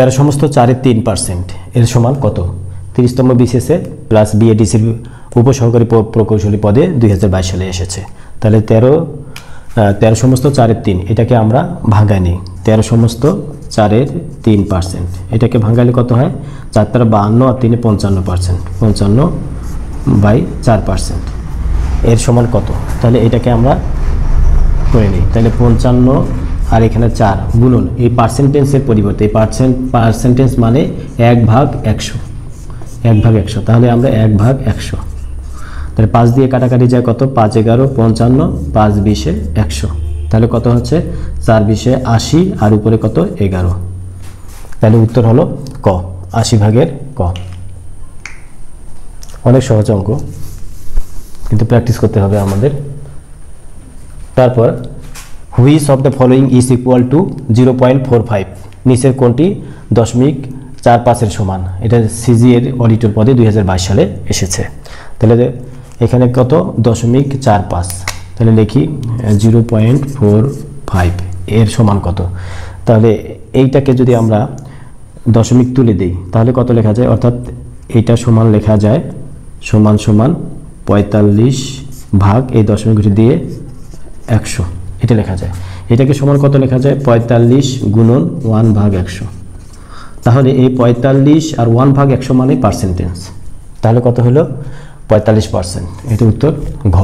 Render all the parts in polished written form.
13 সমস্ত 4-এর 3% এর সমান কত? 30তম বিসিএসে প্লাস বিএডিসির উপসহকারী প্রকৌশলী পদে 2022 সালে এসেছে। তাহলে 13 সমস্ত 4-এর 3 এটাকে আমরা ভাঙাই নিই। 13 সমস্ত 4-এর 3% এটাকে ভাঙালে কত হয়? 4 × 52 আর 3 × 55%, 55/4% এর সমান কত? তাহলে এটাকে আমরা করে নিই। তাহলে 55 আর এখানে 4 গুণন এই পার্সেন্টেজের পরিবর্তে এই পার্সেন্টেজ মানে 1/100, 1/100। তাহলে আমরা 1/100, তাহলে 5 দিয়ে কাটাকাটি যায় কত? 5 × 11 55, 5 × 20 100। তাহলে কত হচ্ছে? 4 × 20 80 আর উপরে কত? 11। তাহলে উত্তর হলো ক, 80/ক। অনেক সহজ অঙ্ক, কিন্তু প্র্যাকটিস করতে হবে আমাদের। তারপর which of the following is equal to 0.45, নিচের কোনটি 0.45-এর সমান? এটা সিজি এর অডিটর পদে 2022 সালে এসেছে। তাহলে এখানে কত? 0.45। তাহলে লিখি 0.45 এর সমান কত? তাহলে এইটাকে যদি আমরা দশমিক তুলে দিই তাহলে কত লেখা যায়? অর্থাৎ এইটা সমান লেখা যায় সমান 45 ভাগ এই দশমিকটি দিয়ে 100, এটা লেখা যায়। এটাকে সমান কত লেখা যায়? 45 গুণন 1/100। তাহলে এই 45 আর 1/100 মানে পার্সেন্টেজ। তাহলে কত হলো? 45%। এটা উত্তর ঘ।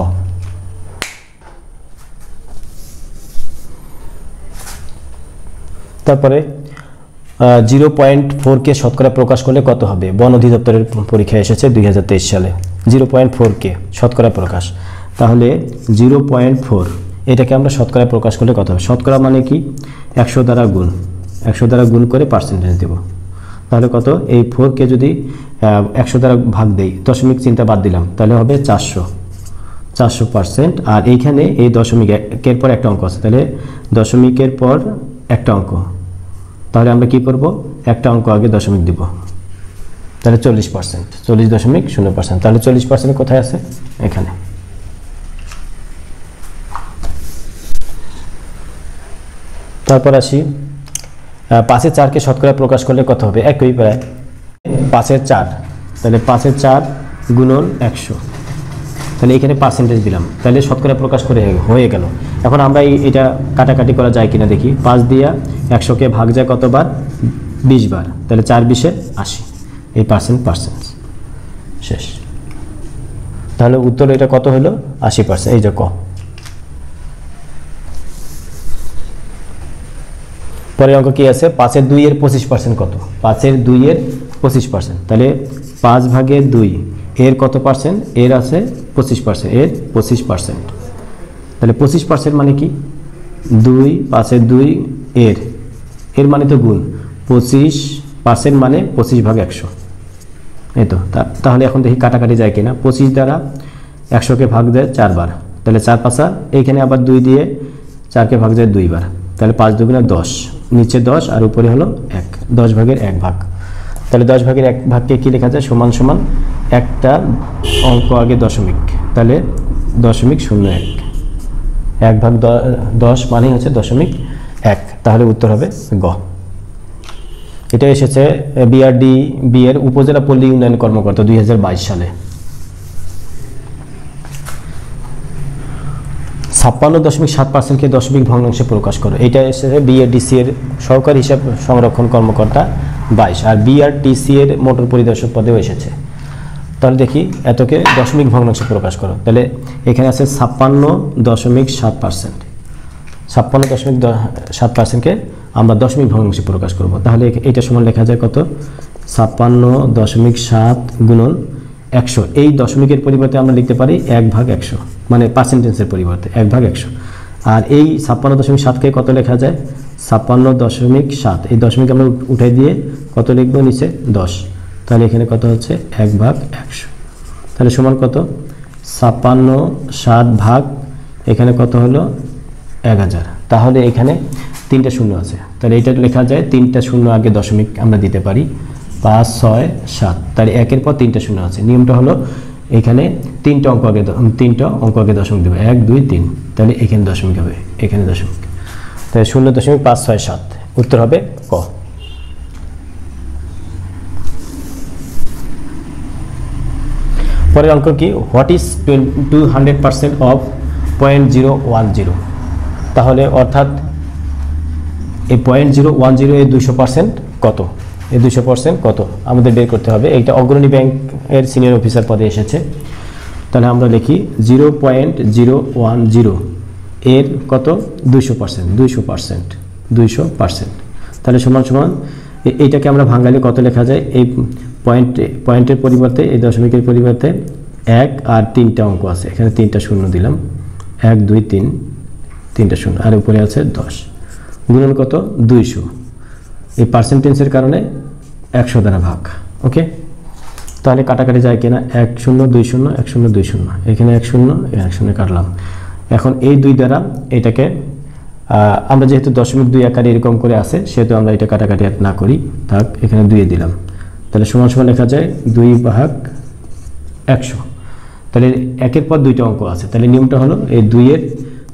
তারপরে 0.4কে শতকরা প্রকাশ করলে কত হবে? বন অধিদপ্তরের পরীক্ষায় এসেছে 2023 সালে। 0.4কে শতকরা প্রকাশ, তাহলে 0.4 এটাকে আমরা শতকরা প্রকাশ করলে কত হবে? শতকরা মানে কি? 100 দ্বারা গুণ, 100 দ্বারা গুণ করে পার্সেন্টেজ দেব। তাহলে কত? এই 4কে যদি 100 দ্বারা ভাগ দেই, দশমিক চিন্তা বাদ দিলাম, তাহলে হবে 400%। আর এইখানে এই দশমিকের পর একটা অঙ্ক আছে, তাহলে দশমিকের পর একটা অঙ্ক, তাহলে আমরা কি করব? একটা অঙ্ক আগে দশমিক দিব, তাহলে 40%, 40.0%। তাহলে 40% কোথায় আছে? এখানে। তারপর আসি 5/4কে শতকরা প্রকাশ করলে কত হবে? একই প্রায় 5/4, তাহলে 5/4 গুণন 100, তাহলে এখানে পার্সেন্টেজ দিলাম, তাহলে শতকরা প্রকাশ করে হয়ে গেল। এখন আমরা এটা কাটাকাটি করা যায় কিনা দেখি। 5 দিয়ে 100কে ভাগ যায় কতবার? 20 বার, তাহলে 4 × 20 80, এই পার্সেন্ট শেষ। তাহলে উত্তর এটা কত হলো? 80%। এই যে ক। পরে অঙ্ক কি আছে? 5/2 এর 25% কত? 5/2 এর 25%, তাহলে 5/2 এর কত পার্সেন্ট? এর আছে 25%, এর 25%। তাহলে 25% মানে কি? 2 5/2 এর মানে তো গুণ, 25% মানে 25/100, এই তো। তাহলে এখন দেখি কাটাকাটি যায় কিনা। 25 দ্বারা 100কে ভাগ দেয় 4 বার, তাহলে 4 5, এইখানে আবার 2 দিয়ে 4কে ভাগ যায় 2 বার, তাহলে 5 × 2 = 10, নিচে 10 আর উপরে হলো 1, 10/1 ভাগ। তাহলে 10/1 কি লেখা যায়? সমান সমান একটা অঙ্ক আগে দশমিক, তাহলে 0.01, 1/10 মানে হচ্ছে 0.1। তাহলে উত্তর হবে গ। এটা এসেছে BRDB এর উপজেলা পল্লী উন্নয়ন কর্মকর্তা 2022 সালে। 56.7%কে দশমিক ভগ্নাংশে প্রকাশ করো। এটা এসেছে BRDC এর সহকারী হিসাব সংরক্ষণ কর্মকর্তা 22, আর BRTC এর মোটর পরিদর্শক পদেও এসেছে। তাহলে দেখি এতকে দশমিক ভগ্নাংশে প্রকাশ করো। তাহলে এখানে আছে 56.7%, 56.7%কে আমরা দশমিক ভগ্নাংশে প্রকাশ করব। তাহলে এটা সমান লেখা যায় কত? 56.7 গুণন 100। এই দশমিকের পরিবর্তে আমরা লিখতে পারি 1/100, মানে পার্সেন্টেজের পরিবর্তে 1/100। আর এই 56.7কে কত লেখা যায়? 56.7। এই দশমিক আমরা উঠাই দিয়ে কত লিখবো? নিচে 10, তাহলে এখানে কত হচ্ছে? 1/100। তাহলে সমান কত? 56.7 ভাগ এখানে কত হলো? 1000। তাহলে এখানে 3টা শূন্য আছে, তাহলে এটা লেখা যায় 3টা শূন্য আগে দশমিক আমরা দিতে পারি, 5 6 7। তাহলে 1-এর পর 3টা শূন্য আছে। নিয়মটা হলো এখানে 3টা অঙ্ক আগে দশমিক দেবে, 1 2 3, তাহলে এখানে দশমিক হবে, এখানে দশমিক, তাহলে 0.567। উত্তর হবে ক। পরের অঙ্ক কি, হোয়াট ইজ 200% অফ 0.010? তাহলে অর্থাৎ এই 0.010 এর 200% কত, এই 200% কত আমাদের বের করতে হবে। এইটা অগ্রণী ব্যাংকের সিনিয়র অফিসার পদে এসেছে। তাহলে আমরা লিখি 0.010 এর কত, 200%, 200%। তাহলে সমান সমান এইটাকে আমরা ভাঙালে কত লেখা যায়, এই পয়েন্টের পরিবর্তে, এই দশমিকের পরিবর্তে 1 আর 3টা অঙ্ক আছে, এখানে 3টা শূন্য দিলাম, 1 2 3, 3টা শূন্য, আর উপরে আছে 10 গুণন কত, 200। এই পার্সেন্টেজের কারণে 100 দ্বারা ভাগ। ওকে, তাহলে কাটাকাটি যায় কিনা, 1 0 2 0 1 0 2 0, এখানে 1 0 1 0 কাটলাম। এখন এই 2 দ্বারা এটাকে আমরা যেহেতু 0.2 আকারে এরকম করে আছে, সেহেতু আমরা এটা কাটাকাটি না করি, থাক, এখানে 2 দিলাম। তাহলে সমান সমান লেখা যায় 2 ভাগ 100। তাহলে একের পর 2টা অঙ্ক আছে, তাহলে নিয়মটা হলো এই 2 এর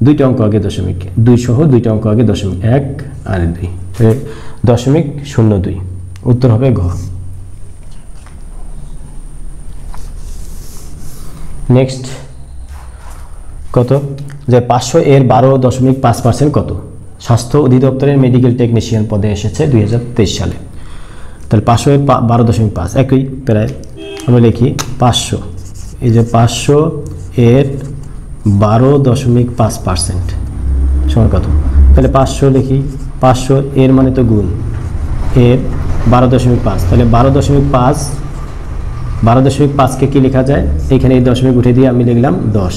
2টা অঙ্ক আগে দশমিক, 2 সহ 2টা অঙ্ক আগে দশমিক, 1 আর 2, তাহলে 0.02। উত্তর হবে ঘ। নেক্সট কত, যে 500 এর 12.5% কত? স্বাস্থ্য অধিদপ্তরের মেডিকেল টেকনিশিয়ান পদে এসেছে 2023 সালে। তাহলে 500 এর 12.5 একই প্রায়, আমরা লিখি 500, এই যে 500 এর 12.5% সমান কত? তাহলে 500 লিখি, 500 এর মানে তো গুণ, এর 12.5, তাহলে 12.5কে কি লেখা যায়, এখানে এই দশমিক উঠে দিয়ে আমি লিখলাম 10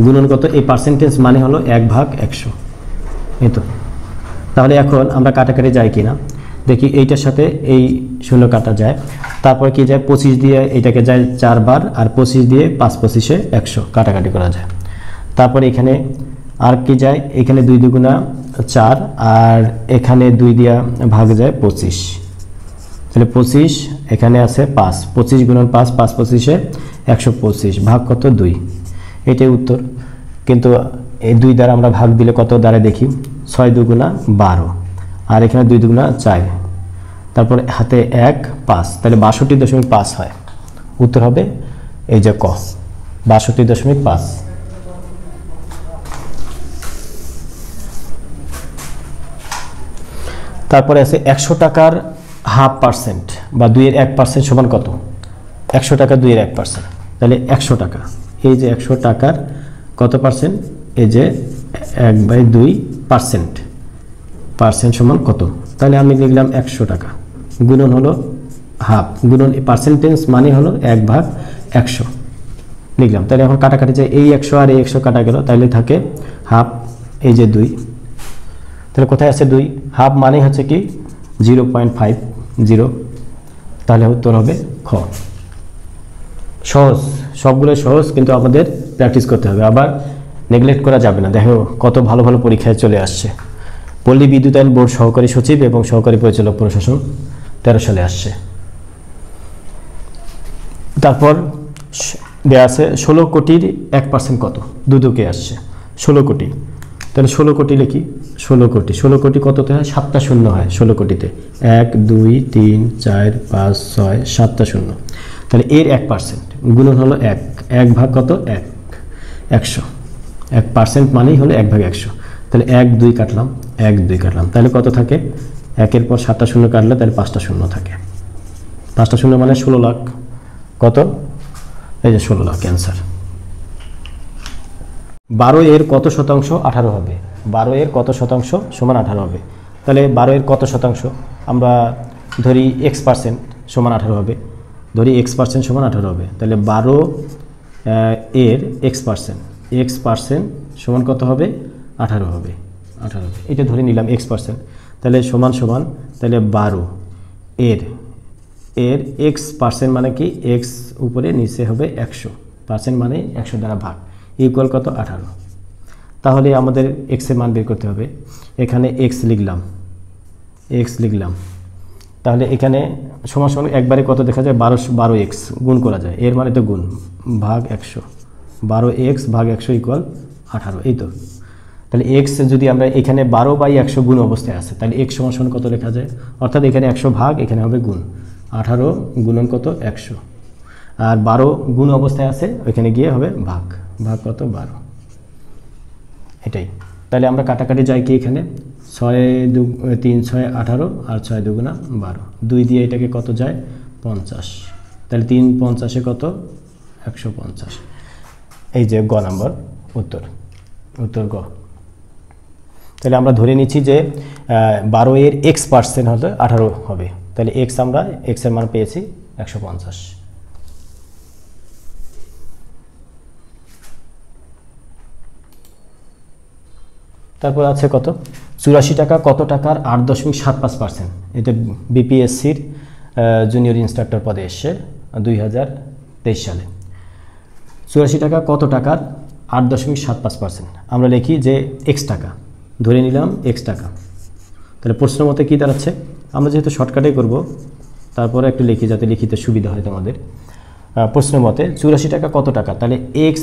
গুণন কত, এই পার্সেন্টেজ মানে হলো 1 ভাগ 100। এই তো, তাহলে এখন আমরা কাটাকাটি যায় কিনা দেখি, এইটার সাথে এই শূন্য কাটা যায়, তারপর কি যায়, 25 দিয়ে এটাকে যায় 4 বার, আর 25 দিয়ে 5 25 100 কাটাকাটি করা যায়। তারপর এখানে আর কি যায়, এখানে 2 দুগুণা 4, আর এখানে 2 দিয়া ভাগ যায় 25, তাহলে 25, এখানে আছে 5, 25 গুণন 5, 5 25 125, ভাগ কত, 2, এটাই উত্তর। কিন্তু এই 2 দ্বারা আমরা ভাগ দিলে কত দ্বারা দেখি, 6 দুগুণা 12, আর এখানে 2 দুগুণা 4, তারপর হাতে 1 5, তাহলে 62.5 হয়। উত্তর হবে এই যে ক, 62.5। তারপরে আছে 100 টাকার 0.5% বা 2 এর 1% সমান কত? 100 টাকা 2 এর 1%, তাহলে 100 টাকা, এই যে 100 টাকার কত পার্সেন্ট, এই যে 1/2% সমান কত? তাহলে আমি লিখলাম 100 টাকা, গুণন হলো হাফ, গুণন পার্সেন্টেজ মানে হলো 1 ভাগ 100 লিখলাম। তাহলে এখন কাটাকাটি যায়, এই 100 আর এই 100 কাটা গেল, তাহলে থাকে হাফ, এই যে 2, তাহলে কোথায় আছে 2, হাফ মানে হচ্ছে কি 0.50, তাহলে উত্তর হবে খ। সহজ, সবগুলো সহজ, কিন্তু আমাদের প্র্যাকটিস করতে হবে, আবার নেগলেক্ট করা যাবে না। দেখো কত ভালো ভালো পরীক্ষায় চলে আসছে। পল্লী বিদ্যুতায়ন বোর্ড সহকারী সচিব এবং সহকারী পরিচালক প্রশাসন 13 সালে আসছে। তারপর দেওয়া আছে 16 কোটির 1% কত? দুদকে আসছে 16 কোটি, তাহলে 16 কোটি লিখি, 16 কোটি কততে হয়, 7টা শূন্য হয় 16 কোটিতে, 1 2 3 4 5 6 7টা শূন্য, তাহলে এর 1% গুণন হলো 1 ভাগ কত, 100, 1% মানেই হলো 1 ভাগ 100, তাহলে 1 2 কাটলাম, 1 2 কাটলাম, তাহলে কত থাকে, 1-এর পর 7টা শূন্য কাটলে তাহলে 5টা শূন্য থাকে, 5টা শূন্য মানে 16 লাখ, কত, এই যে 16 লাখ ক্যান্সার। 12 এর কত শতাংশ 18 হবে? 12 এর কত শতাংশ সমান 18 হবে? তাহলে 12 এর কত শতাংশ, আমরা ধরি x% সমান 18 হবে, ধরি x% সমান 18 হবে, তাহলে 12 এর x% সমান কত হবে, 18 হবে, 18 হবে, এটা ধরে নিলাম x%, তাহলে সমান সমান, তাহলে 12 এর x% মানে কি, x উপরে নিচে হবে 100%, মানে 100 দ্বারা ভাগ, ইকুয়াল কত, 18। তাহলে আমাদের x এর মান বের করতে হবে, এখানে x লিখলাম, তাহলে এখানে সমান সমান একবারে কত দেখা যায়, 12x গুণ করা যায়, এর মানে তো গুণ, ভাগ 100, 12x ভাগ 100 ইকুয়াল 18, এই তো। তাহলে x যদি আমরা এখানে 12/100 গুণ অবস্থায় আছে, তাহলে x সমান সমান কত লেখা যায়, অর্থাৎ এখানে 100 ভাগ, এখানে হবে গুণ, 18 গুণন কত, 100, আর 12 গুণ অবস্থায় আছে, ওইখানে গিয়ে হবে ভাগ। ভাগ কত? 12। এটাই। তাহলে আমরা কাটাকাটি যাই কি এখানে 3 6 18 আর 6 দুগুণা 12, 2 দিয়ে এটাকে কত যায়? 50। তাহলে 3 50-এ কত? 150। এই যে গ নাম্বার উত্তর, উত্তর গ। তাহলে আমরা ধরে নিচ্ছি যে 12 এর x% হলে 18 হবে। তাহলে x আমরা x এর মান পেয়েছি 150। তারপর আছে কত? 84 টাকা কত টাকার 8.75%? এটা বিপিএসসির জুনিয়র ইন্সট্রাক্টর পদে এসছে 2023 সালে। 84 টাকা কত টাকার 8.75%? আমরা লিখি যে x টাকা, ধরে নিলাম x টাকা। তাহলে প্রশ্ন মতে কী দাঁড়াচ্ছে? আমরা যেহেতু শর্টকাটে করব, তারপরে একটু লিখি যাতে লিখিতে সুবিধা হয় তোমাদের। প্রশ্ন মতে 84 টাকা কত টাকা, তাহলে x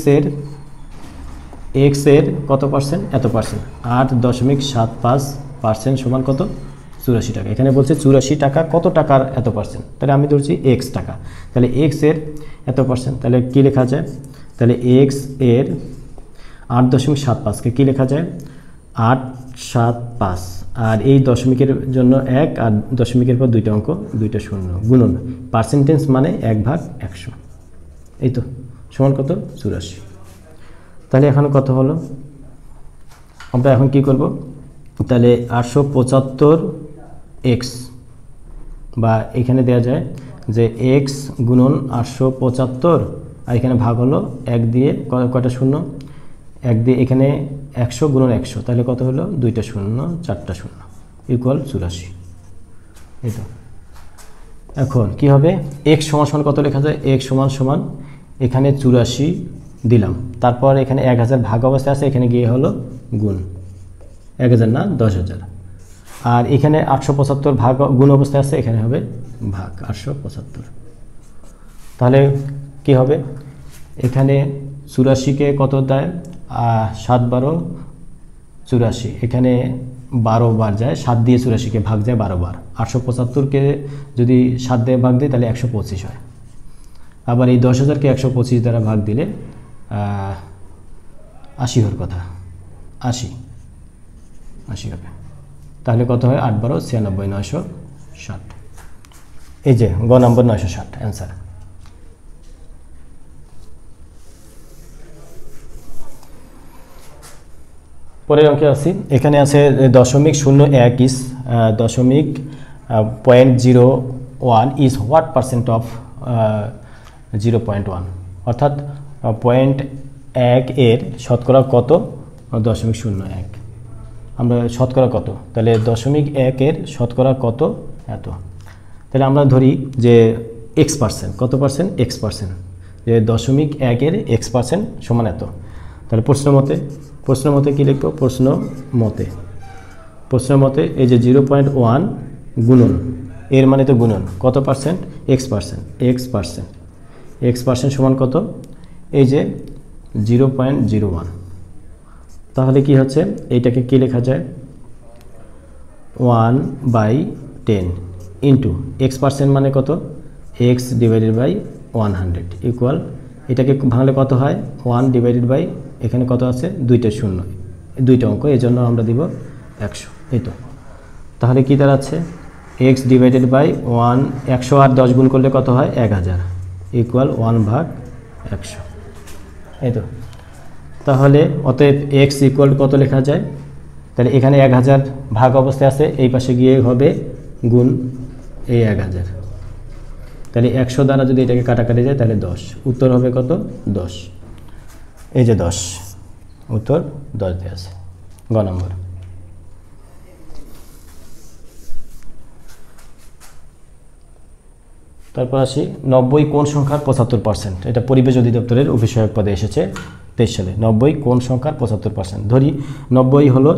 এর কত পার্সেন্ট? এত পার্সেন্ট। 8.75% সমান কত? 84 টাকা। এখানে বলছে 84 টাকা কত টাকার এত পার্সেন্ট, তাহলে আমি ধরছি x টাকা। তাহলে x এর এত পার্সেন্ট, তাহলে কী লেখা যায়? তাহলে x এর 8.75-কে কী লেখা যায়? 875। আর এই দশমিকের জন্য 1, আর দশমিকের পর 2টা অঙ্ক, 2টা শূন্য, গুণন পার্সেন্টেজ মানে 1/100। এই তো সমান কত? 84। তাহলে এখন কত হলো? আমরা এখন কি করব? তাহলে 875x, বা এখানে দেওয়া যায় যে x গুণন 875, আর এখানে ভাগ হলো 1 দিয়ে, কয়টা শূন্য? 1 দিয়ে এখানে 100 গুণন 100, তাহলে কত হলো? 2টা শূন্য, 4টা শূন্য, ইকুয়াল 84। এই তো। এখন কি হবে? x সমান কত লেখা যায়? x সমান এখানে 84 দিলাম, তারপর এখানে 1000 ভাগ অবস্থায় আছে, এখানে গিয়ে হলো গুণ 1000 না 10000, আর এখানে 875 ভাগ গুণ অবস্থায় আছে, এখানে হবে ভাগ 875। তাহলে কি হবে? এখানে 84-কে কত দেয়? 7 12 84, এখানে 12 বার যায়, 7 দিয়ে 84-কে ভাগ যায় 12 বার। 875-কে যদি 7 দিয়ে ভাগ দিই তাহলে 125 হয়। আবার এই 10,000-কে 125 দ্বারা ভাগ দিলে 80 হওয়ার কথা, 80 হবে। তাহলে কত হয়? 8 12 96, 960। এই যে গ নম্বর 960 অ্যান্সার। পরের অঙ্কে আসি। এখানে আছে 0.01 is 0.01 is what percent of 0.1? অর্থাৎ 0.1 এর শতকরা কত? 0.01। আমরা শতকরা কত? তাহলে 0.1 এর শতকরা কত? এত। তাহলে আমরা ধরি যে x%, কত পার্সেন্ট? x%, যে 0.1 এর x% সমান এত। তাহলে প্রশ্ন মতে কী লিখব? প্রশ্ন মতে এই যে 0.1 গুণন, এর মানে তো গুণন, কত পার্সেন্ট? x% সমান কত? এই যে 0.01। তাহলে কি হচ্ছে? এইটাকে কি লেখা যায়? 1/10 ইন্টু x% মানে কত? x ডিভাইডেড বাই 100 ইকুয়াল, এটাকে ভাঙলে কত হয়? 1 ডিভাইডেড বাই, এখানে কত আছে? 2টা শূন্য, 2টা অঙ্ক, এই জন্য আমরা দিব 100। এই তো। তাহলে কি দাঁড়াচ্ছে? x ডিভাইডেড বাই 100 আর 10 গুণ করলে কত হয়? 1000 ইকুয়াল 1/100। এই তো। তাহলে অতএব x ইকুয়াল কত লেখা যায়? তাহলে এখানে 1000 ভাগ অবস্থায় আছে, এই পাশে গিয়ে হবে গুণ এই 1000। তাহলে 100 দ্বারা যদি এটাকে কাটাকাটি যায় তাহলে 10, উত্তর হবে কত? 10। এই যে 10, উত্তর 10 দিয়ে আছে গ নম্বর। তারপর আসি 90 কোন সংখ্যার 75%? এটা পরিবেশ অধিদপ্তরের অভিষেক পদে এসেছে 23 সালে। 90 কোন সংখ্যার 75%? ধরি 90 হলো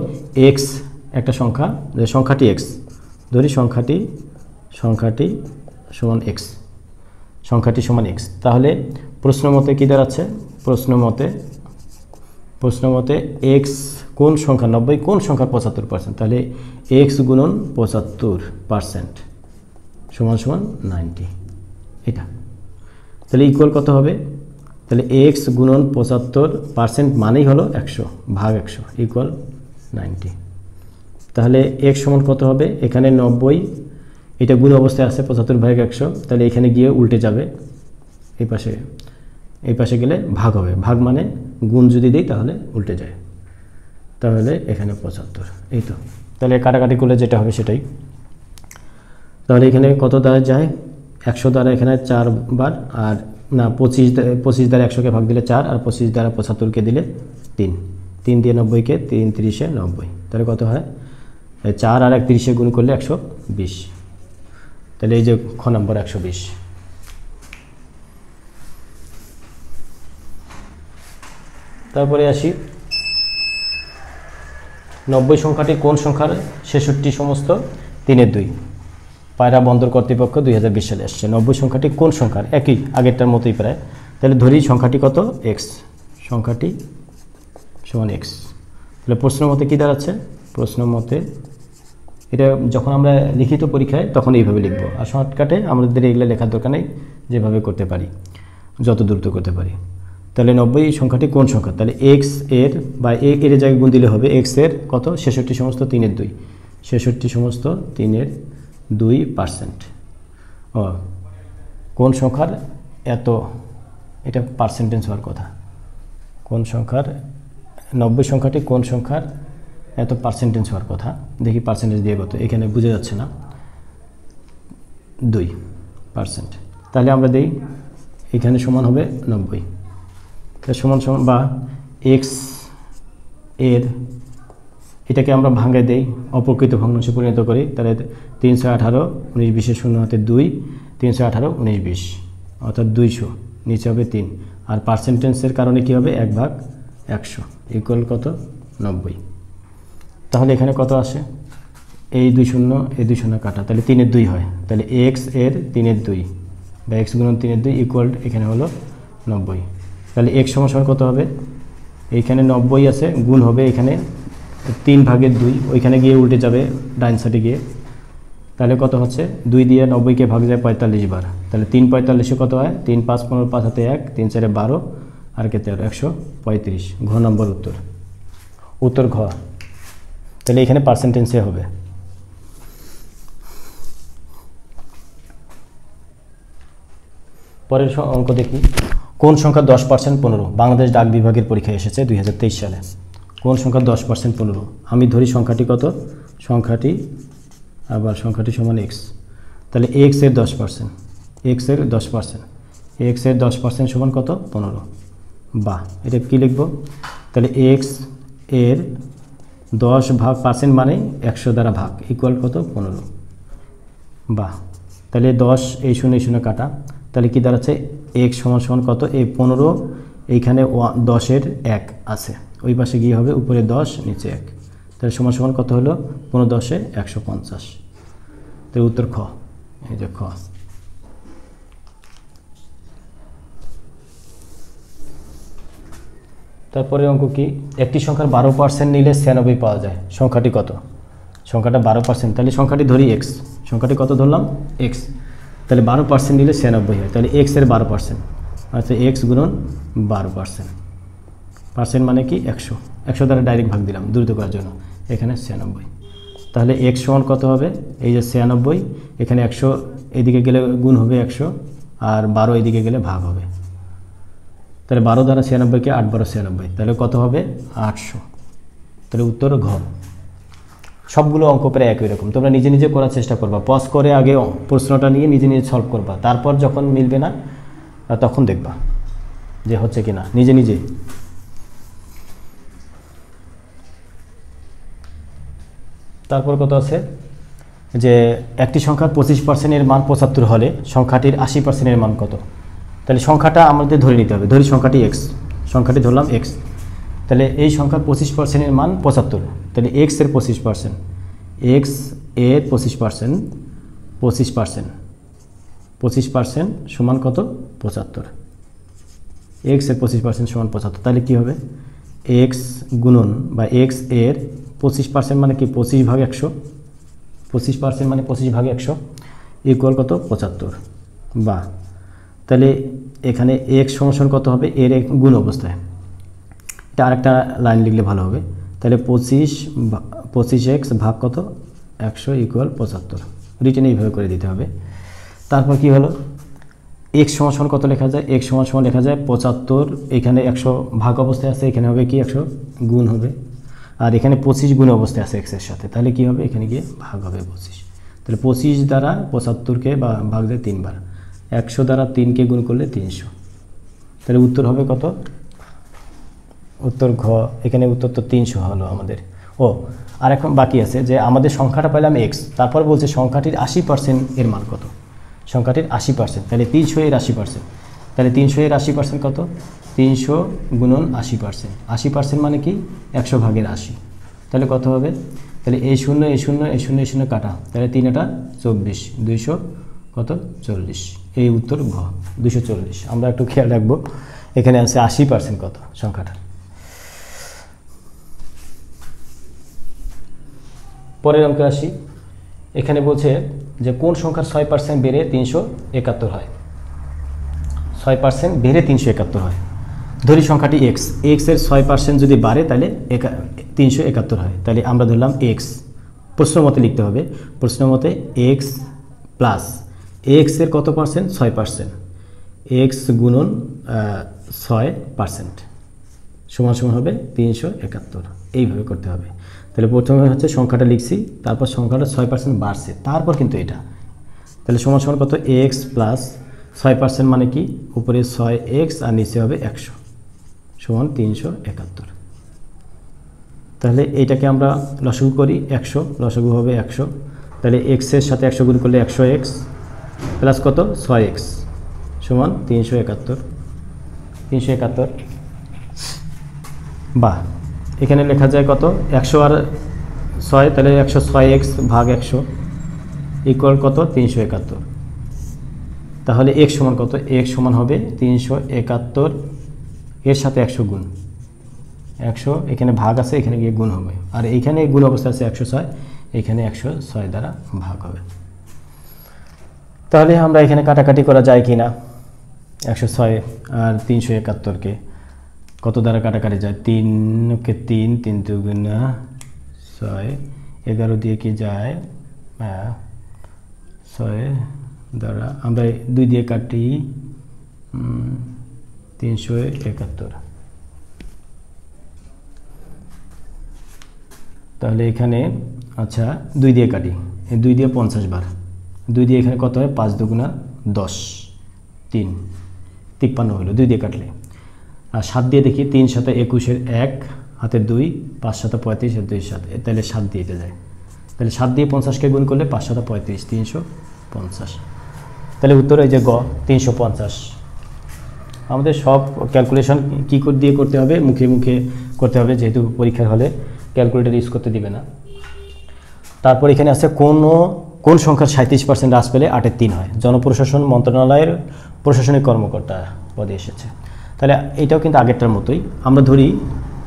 x একটা সংখ্যা, সংখ্যাটি x, ধরি সংখ্যাটি সমান x, সংখ্যাটি সমান x। তাহলে প্রশ্ন মতে কী দাঁড়াচ্ছে? প্রশ্ন মতে x কোন সংখ্যা, 90 কোন সংখ্যার 75%? তাহলে x গুণন 75% সমান 90। এটা তাহলে ইকুয়াল কত হবে, তাহলে এক্স গুণন 75% মানেই হলো 100 ভাগ 100 ইকুয়াল 90। তাহলে এক্স সমান কত হবে, এখানে 90, এটা গুণ অবস্থায় আছে 75 ভাগ 100, তাহলে এখানে গিয়ে উল্টে যাবে, এই পাশে গেলে ভাগ হবে, ভাগ মানে গুণ যদি দিই তাহলে উল্টে যায়, তাহলে এখানে 75, এই তো। তাহলে কাটাকাটি করলে যেটা হবে সেটাই। তাহলে এখানে কত দ্বারা যায়, 100 দ্বারা এখানে 4 বার, আর না 25 দ্বারা 100কে ভাগ দিলে 4, আর 25 দ্বারা 75কে দিলে 3, 3 দিয়ে 90কে 3 30 90, তাহলে কত হয় 4 আর 1 30 গুণ করলে 120, তাহলে এই যে খ নম্বর 120। তারপরে আসি 90 সংখ্যাটি কোন সংখ্যার 66 সমস্ত 3/2, পায়রা বন্দর কর্তৃপক্ষ 2020 সালে আসছে। 90 সংখ্যাটি কোন সংখ্যার, একই আগেরটার মতোই প্রায়। তাহলে ধরি সংখ্যাটি কত, এক্স, সংখ্যাটি সমান এক্স। তাহলে প্রশ্ন মতে কী দাঁড়াচ্ছে, প্রশ্ন মতে এটা যখন আমরা লিখিত পরীক্ষায় তখন এইভাবে লিখব, আর শর্টকাটে আমাদের এগুলো লেখার দরকার নেই, যেভাবে করতে পারি যত দ্রুত করতে পারি। তাহলে 90 সংখ্যাটি কোন সংখ্যা, তাহলে এক্স এর বা এর জায়গায় গুণ দিলে হবে, এক্স এর কত 66 সমস্ত 3/2, 66 সমস্ত 3/2%। ও কোন সংখ্যার এত, এটা পার্সেন্টেজ হওয়ার কথা, কোন সংখ্যার 90 সংখ্যাটি কোন সংখ্যার এত পার্সেন্টেজ হওয়ার কথা, দেখি পার্সেন্টেজ দিয়ে কত, এখানে বোঝা যাচ্ছে না, 2%। তাহলে আমরা দিই এখানে সমান হবে 90, সমান সমান বা এক্স এর এটাকে আমরা ভাঙে দেই, অপ্রকৃত ভগ্নাংশে পরিণত করি, তাহলে 318 19 20 0 হাতে 2, 318 19 20 অর্থাৎ 200, নিচে হবে 3, আর পার্সেন্টেজের কারণে কি হবে 1/100 ইকুয়াল কত 90। তাহলে এখানে কত আসে, এই 2 শূন্য এই 2 শূন্য কাটা, তাহলে 3/2 হয়, তাহলে এক্স এর 3/2 বা এক্স গুণন 3/2 ইকুয়াল এখানে হলো 90। তাহলে এক্স সমান কত হবে, এইখানে 90 আছে, গুণ হবে এখানে 3/2, ওইখানে গিয়ে উল্টে যাবে ডাইন সাইডে গিয়ে, তাহলে কত হচ্ছে 2 দিয়ে 90কে ভাগ যায় 45 বার, তাহলে 3 45 কত হয়, 3 5 15 5 হাতে 1, 3 4 12 আর কে 13, 135। ঘ নম্বর উত্তর ঘ। তাহলে এখানে পার্সেন্টেজে হবে। পরের অঙ্ক দেখি, কোন সংখ্যা 10% 15, বাংলাদেশ ডাক বিভাগের পরীক্ষায় এসেছে 2023 সালে। কোন সংখ্যা 10% 15, আমি ধরি সংখ্যাটি কত, সংখ্যাটি আবার সংখ্যাটি সমান এক্স, তাহলে এক্স এর 10%, এক্স এর 10%, এক্স এর 10% সমান কত 15, বা এটা কি লিখব, তাহলে এক্স এর 10 ভাগ পার্সেন্ট মানে 100 দ্বারা ভাগ ইকুয়াল কত 15, বা তাহলে 10 এই শূন্য এই শূন্য কাটা, তাহলে কি দাঁড়াচ্ছে এক্স সমান সমান কত, এই 15 এইখানে 10-এর 1 আছে, ওই পাশে গিয়ে হবে উপরে 10 নিচে 1, তাহলে সমান সমান কত হলো 15 10 150। তো উত্তর খ, এই যে খ। তারপরে অঙ্ক কি, একটি সংখ্যার 12% নিলে 96 পাওয়া যায়, সংখ্যাটি কত, সংখ্যাটা 12%, তাহলে সংখ্যাটি ধরি এক্স, সংখ্যাটি কত ধরলাম এক্স, তাহলে 12% নিলে 96 হয়, তাহলে এক্স এর 12%, আচ্ছা এক্স গুণন 12%, পার্সেন্ট মানে কি 100, 100 দ্বারা ডাইরেক্ট ভাগ দিলাম দ্রুত করার জন্য, এখানে 96, তাহলে এক্স সমান কত হবে, এই যে 96, এখানে 100 এদিকে গেলে গুণ হবে 100, আর 12 এদিকে গেলে ভাগ হবে, তাহলে 12 দ্বারা 96কে 8 12 96, তাহলে কত হবে 800। তাহলে উত্তর ঘ। সবগুলো অঙ্ক প্রায় একই রকম, তোমরা নিজে নিজে করার চেষ্টা করবা, পজ করে আগে প্রশ্নটা নিয়ে নিজে নিজে সলভ করবা, তারপর যখন মিলবে না তখন দেখবা যে হচ্ছে কি না নিজে নিজে। তারপর কত আছে যে একটি সংখ্যার 25% এর মান 75 হলে সংখ্যাটির 80% এর মান কত, তাহলে সংখ্যাটা আমাদের ধরে নিতে হবে, ধরি সংখ্যাটি এক্স, সংখ্যাটি ধরলাম এক্স, তাহলে এই সংখ্যার 25% এর মান 75, তাহলে এক্স এর 25%, এক্স এর 25%, 25% সমান কত 75, এক্স এর 25% সমান 75, তাহলে কি হবে এক্স গুণন বা এক্স এর 25% মানে কি 25 ভাগ 100, 25% মানে 25 ভাগ 100 ইকুয়াল কত 75, বা তাহলে এখানে এক্স সমান কত হবে, এর গুণ অবস্থায়, এটা আরেকটা লাইন লিখলে ভালো হবে। তাহলে 25x ভাগ কত 100 ইকুয়াল 75, রিটেন এইভাবে করে দিতে হবে। তারপর কি হলো, এক্স সমান কত লেখা যায়, এক্স সমান লেখা যায় 75, এখানে 100 ভাগ অবস্থায় আছে, এখানে হবে কি 100 গুণ হবে, আর এখানে 25 গুণ অবস্থায় আছে এক্সের সাথে, তাহলে কি হবে এখানে গিয়ে ভাগ হবে 25। তাহলে 25 দ্বারা 75কে বা ভাগ দেয় 3 বার, 100 দ্বারা 3কে গুণ করলে 300, তাহলে উত্তর হবে কত, উত্তর ঘ। এখানে উত্তর তো 300 হলো আমাদের। ও আর এখন বাকি আছে যে আমাদের সংখ্যাটা পেলাম এক্স, তারপর বলছে সংখ্যাটির 80% এর মান কত, সংখ্যাটির 80%, তাহলে 300 এর 80%, তাহলে 300 এর 80% কত, 300 গুণন 80%, 80% মানে কি 100 ভাগের 80, তাহলে কত হবে, তাহলে এই শূন্য এই শূন্য এই শূন্য এই শূন্য কাটা, তাহলে 3টা 24, 200 কত 40, এই উত্তর ঘ 240। আমরা একটু খেয়াল রাখবো এখানে আছে 80% কত সংখ্যাটা। পরের অঙ্কে আসি, এখানে বলছে যে কোন সংখ্যার 6% বেড়ে 371 হয়, 6% বেড়ে 371 হয়। ধরি সংখ্যাটি এক্স, এক্সের 6% যদি বাড়ে তাহলে 371 হয়, তাহলে আমরা ধরলাম এক্স, প্রশ্ন মতে লিখতে হবে, প্রশ্ন মতে এক্স প্লাস এক্সের কত পার্সেন্ট 6%, এক্স গুণন 6% সমান সমান হবে 371, এইভাবে করতে হবে। তাহলে প্রথমে হচ্ছে সংখ্যাটা লিখছি, তারপর সংখ্যাটা 6% বাড়ছে, তারপর কিন্তু এটা, তাহলে সমান সমান কত এক্স প্লাস 6% মানে কি উপরে 6x আর নিচে হবে 100 সমান 371। তাহলে এইটাকে আমরা লসাগু করি, 100 লসাগু হবে 100, তাহলে এক্সের সাথে 100 গুণ করলে 100x প্লাস কত 6x সমান 371। বা এখানে লেখা যায় কত 100 আর 6, তাহলে 106x ভাগ 100 ইকুয়াল কত 371। তাহলে x সমান কত, x সমান হবে 371, এর সাথে 100 গুণ, 100 এখানে ভাগ আছে, এখানে গিয়ে গুণ হবে, আর এইখানে গুণ অবস্থা আছে 106, এখানে 106 দ্বারা ভাগ হবে। তাহলে আমরা এখানে কাটাকাটি করা যায় কি না, 106 আর 371কে কত দ্বারা কাটাকাটি যায়, 3কে 3, 3 দুগুণা 6, 11 দিয়ে কি যায় 6 দ্বারা আমরা 2 দিয়ে কাটি 371। তাহলে এখানে আচ্ছা 2 দিয়ে কাটি, 2 দিয়ে 50 বার, 2 দিয়ে এখানে কত হয় 5 দুগুণা 10, 3 53 হলো 2 দিয়ে কাটলে। আর 7 দিয়ে দেখি, 3 7 21 1 হাতে 2, 5 7 35 আর 2 7, তাহলে 7 দিয়ে যায়, তাহলে 7 দিয়ে 50কে গুণ করলে 5 7 35 350, তাহলে উত্তর এই যে গ 350। আমাদের সব ক্যালকুলেশন কী দিয়ে করতে হবে, মুখে মুখে করতে হবে, যেহেতু পরীক্ষার হলে ক্যালকুলেটর ইউজ করতে দিবে না। তারপর এখানে আছে কোন সংখ্যার 37% হ্রাস পেলে 8-এর 3 হয়, জনপ্রশাসন মন্ত্রণালয়ের প্রশাসনিক কর্মকর্তা পদে এসেছে। তাহলে এটাও কিন্তু আগেরটার মতোই, আমরা ধরি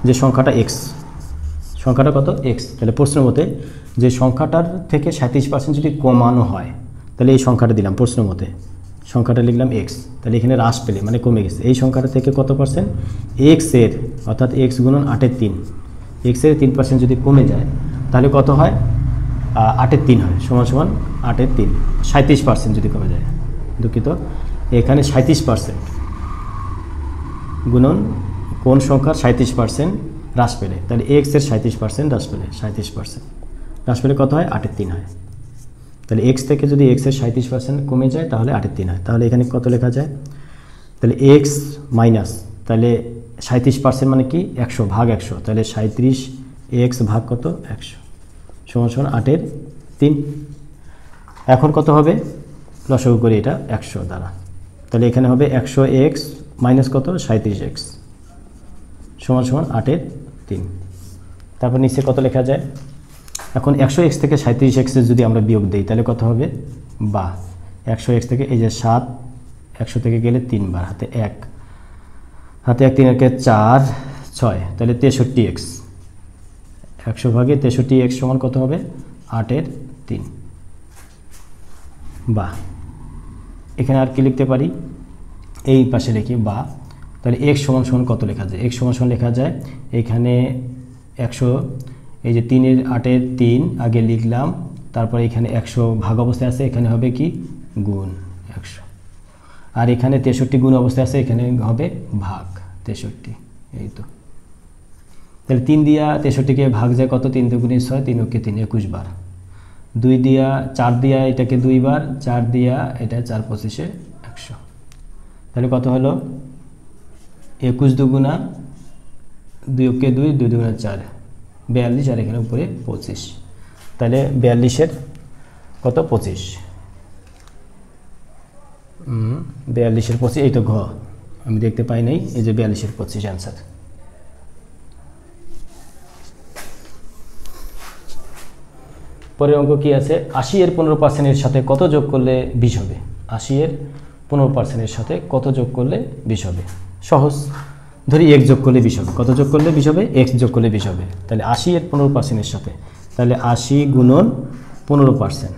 যে সংখ্যাটা এক্স, সংখ্যাটা কত এক্স, তাহলে প্রশ্ন মতে যে সংখ্যাটার থেকে 37% যদি কমানো হয়, তাহলে এই সংখ্যাটা দিলাম, প্রশ্ন মতে সংখ্যাটা লিখলাম এক্স, তাহলে এখানে হ্রাস পেলে মানে কমে গেছে, এই সংখ্যাটা থেকে কত পার্সেন্ট এক্সের, অর্থাৎ এক্স গুণন 8-এর 3, এক্সের 3% যদি কমে যায় তাহলে কত হয় 8-এর 3 হয়, সমান সমান 8-এর 3, 37% যদি কমে যায়, দুঃখিত এখানে 37% গুণন কোন সংখ্যার 37% হ্রাস পেলে, তাহলে এক্সের 37% হ্রাস পেলে, 37% হ্রাস পেলে কত হয় 8-এর 3 হয়। তাহলে এক্স থেকে যদি এক্সের 37% কমে যায় তাহলে 8-এর 3 হয়, তাহলে এখানে কত লেখা যায়, তাহলে এক্স মাইনাস, তাহলে 37% মানে কি 100 ভাগ 100, তাহলে 37x ভাগ কত 100 সমান সমান 8-এর 3। এখন কত হবে লসাগু করি এটা 100 দ্বারা, তাহলে এখানে হবে 100x মাইনাস কত 37x সমান সমান 8-এর 3। তারপর নিচে কত লেখা যায়, এখন 100x থেকে 37x যদি আমরা বিয়োগ দিই তাহলে কত হবে, বা 100x থেকে এই যে 7, 100 থেকে গেলে 3 বার, হাতে 1 3 একে 4 6, তাহলে 63x, 100 ভাগে 63x সমান কত হবে 8-এর 3। বা এখানে আর কি লিখতে পারি, এই পাশে লিখি বা, তাহলে x সমান সমান কত লেখা যায়? x সমান সমান লেখা যায় এখানে 100, এই যে 3 এর 8 এর 3 আগে লিখলাম, তারপরে এখানে 100 ভাগ অবস্থায় আছে, এখানে হবে কি গুণ 100, আর এখানে 63 গুণ অবস্থায় আছে, এখানে হবে ভাগ 63। এই তো, তাহলে 3 দিয়া 63কে ভাগ যায় কত? 3 দুগুণে 6, 3 ওকে 3, 21 বার। 2 দিয়া 4 দিয়া এটাকে 2 বার, 4 দিয়া এটা 4 25 100, তাহলে কত হলো? 21 দুগুণা 2 ওকে 2, 2 দুগুণা 4, 42, আর এখানে উপরে 25, তাহলে 42-এর কত? 25, 42-এর 25, এই তো ঘ আমি দেখতে পাই নাই, এই যে 42-এর 25 অ্যান্সার। পরের অঙ্ক কি আছে? 80 এর 15% সাথে কত যোগ করলে 20 হবে? 80 এর 15% সাথে কত যোগ করলে 20 হবে? সহজ, ধরি x যোগ করলে 20 হবে। কত যোগ করলে 20 হবে? x যোগ করলে 20 হবে। তাহলে 80 এর 15% সাথে, তাহলে 80 গুণন 15%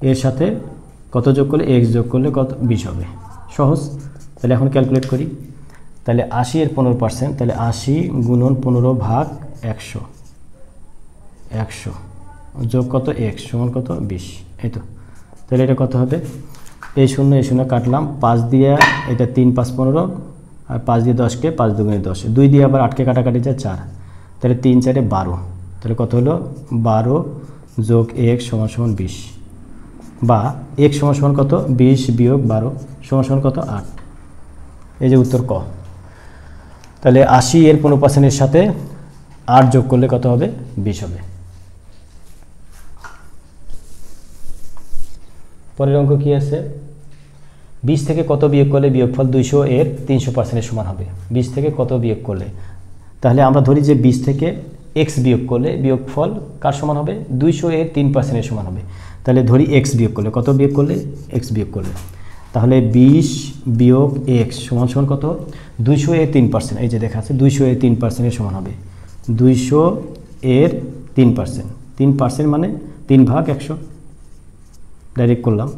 এর সাথে কত যোগ করলে? x যোগ করলে কত? 20 হবে। সহজ, তাহলে এখন ক্যালকুলেট করি। তাহলে 80 এর 15%, তাহলে 80 গুণন 15 ভাগ 100, 100 যোগ কত? x সমান কত? 20। এই তো, তাহলে এটা কত হবে? এই শূন্য কাটলাম, 5 দিয়ে এটা 3 5 15, আর 5 দিয়ে 10কে 5 দুগুণে 10, 2 দিয়ে আবার 8কে কাটাকাটি যায় 4, তাহলে 3 4 12, তাহলে কত হলো? 12 যোগ x সমান সমান 20, বা x সমান সমান কত? 20 বিয়োগ 12 সমান সমান কত? 8। এই যে উত্তর ক। তাহলে 80 এর 15% সাথে 8 যোগ করলে কত হবে? 20 হবে। পরের অঙ্ক কি আছে? 20 থেকে কত বিয়োগ করলে বিয়োগফল 200 এর 300% সমান হবে? 20 থেকে কত বিয়োগ করলে, তাহলে আমরা ধরি যে 20 থেকে x বিয়োগ করলে বিয়োগফল কার সমান হবে? 200 এর 3% সমান হবে। তাহলে ধরি x বিয়োগ করলে, কত বিয়োগ করলে? x বিয়োগ করলে, তাহলে 20 বিয়োগ x সমান সমান কত? 200 এর 3%, এই যে দেখা আছে 200 এর 3% সমান হবে 200 এর 3%, 3% মানে 3 ভাগ 100, ডাইরেক্ট করলাম।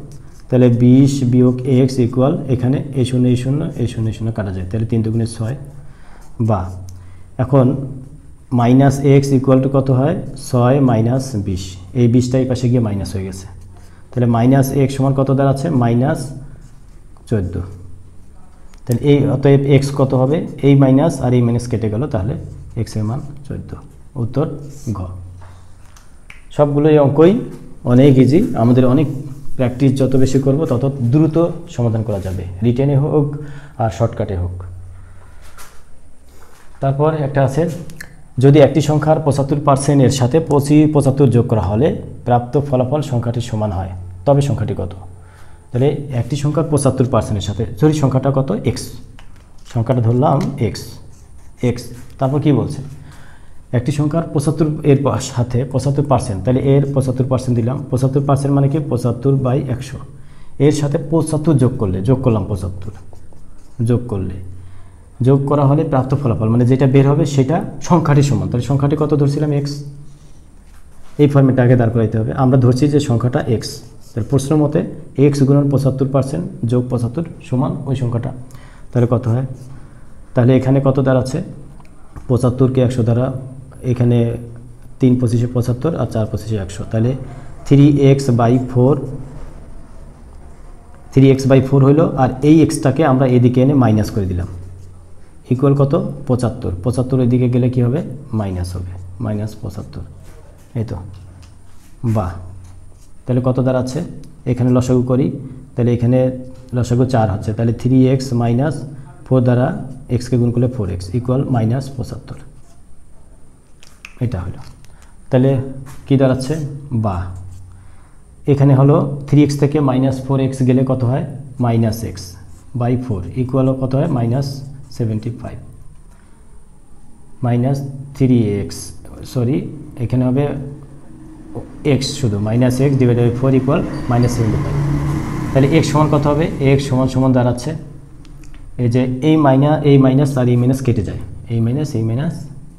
তাহলে 20 বিয়োগ x ইকুয়াল, এখানে এই শূন্য এই শূন্য এই শূন্য এই শূন্য কাটা যায়, তাহলে 3 দুগুণে 6, বা এখন মাইনাস x ইকুয়াল টু কত হয়? 6 মাইনাস 20, এই 20টা এই পাশে গিয়ে মাইনাস হয়ে গেছে, তাহলে মাইনাস x সমান কত দাঁড়াচ্ছে? মাইনাস 14। তাহলে এই অতএব x কত হবে? এই মাইনাস আর এই মাইনাস কেটে গেল, তাহলে x এর মান 14। উত্তর ঘ। সবগুলো এই অঙ্কই অনেক ইজি, আমাদের অনেক প্র্যাকটিস যত বেশি করব তত দ্রুত সমাধান করা যাবে, রিটেনে হোক আর শর্টকাটে হোক। তারপর একটা আছে, যদি একটি সংখ্যার 75% এর সাথে 75 যোগ করা হলে প্রাপ্ত ফলাফল সংখ্যাটি সমান হয়, তবে সংখ্যাটি কত? তাহলে একটি সংখ্যার 75% এর সাথে, যদি সংখ্যাটা কত? x, সংখ্যাটা ধরলাম x, তারপর কি বলছে? একটি সংখ্যার 75 এর সাথে 75%, তাহলে এর 75% দিলাম, 75% মানে কি? 75/100, এর সাথে 75 যোগ করলে, যোগ করলাম 75, যোগ করা হলে প্রাপ্ত ফলাফল মানে যেটা বের হবে সেটা সংখ্যাটি সমান, তাহলে সংখ্যাটি কত ধরছিলাম? x, এই ফর্মেটটা আগে দাঁড় করাইতে হবে। আমরা ধরছি যে সংখ্যাটা x, তাহলে প্রশ্ন মতে x গুণন 75% যোগ 75 সমান ওই সংখ্যাটা, তাহলে কত হয়? তাহলে এখানে কত দাঁড়াচ্ছে? 75কে 100 দ্বারা, এখানে 3 25 75 আর 4 25 100, তাহলে 3x/4 হইল, আর এই এক্সটাকে আমরা এদিকে এনে মাইনাস করে দিলাম, ইকুয়াল কত? 75, 75 এদিকে গেলে কি হবে? মাইনাস হবে, -75। এই তো, বা তাহলে কত দাঁড়াচ্ছে? এখানে লসাগু করি, তাহলে এখানে লসাগু 4 হচ্ছে, তাহলে 3x - 4 দ্বারা এক্সকে গুণ করলে 4x ইকুয়াল -75, এটা হলো। তাহলে কি দাঁড়াচ্ছে? বা এখানে হলো 3x থেকে -4x গেলে কত হয়? -x/4 ইকুয়াল কত হয়? -75, -3x, সরি এখানে হবে x শুধু, -x/4 ইকুয়াল -75। তাহলে x সমান কত হবে? x সমান দাঁড়াচ্ছে, এই যে এই মাইনাস আর এই মাইনাস কেটে যায়, এই মাইনাস